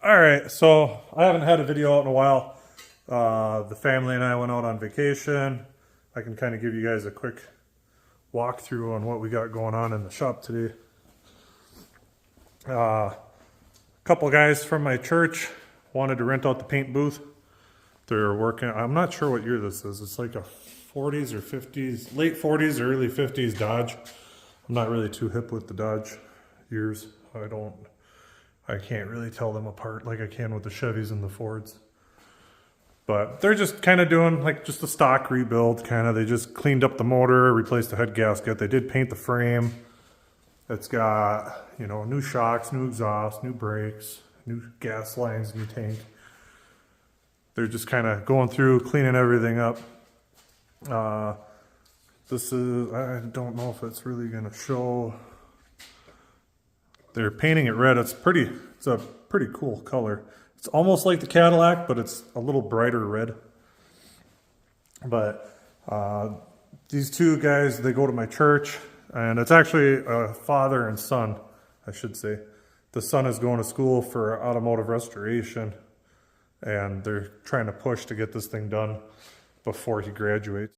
All right, so I haven't had a video out in a while. The family and I went out on vacation. I can kind of give you guys a quick walkthrough on what we got going on in the shop today. A couple guys from my church wanted to rent out the paint booth. They're working, I'm not sure what year this is. It's like a 40s or 50s, late 40s, early 50s Dodge. I'm not really too hip with the Dodge years. I can't really tell them apart like I can with the Chevys and the Fords. But they're just kind of doing like just a stock rebuild kind of. They just cleaned up the motor, replaced the head gasket. They did paint the frame. It's got, you know, new shocks, new exhaust, new brakes, new gas lines, new tank. They're just kind of going through, cleaning everything up. This is, I don't know if it's really going to show. They're painting it red. It's a pretty cool color. It's almost like the Cadillac, but it's a little brighter red. But these two guys, they go to my church, and it's actually a father and son, I should say. The son is going to school for automotive restoration, and they're trying to push to get this thing done before he graduates.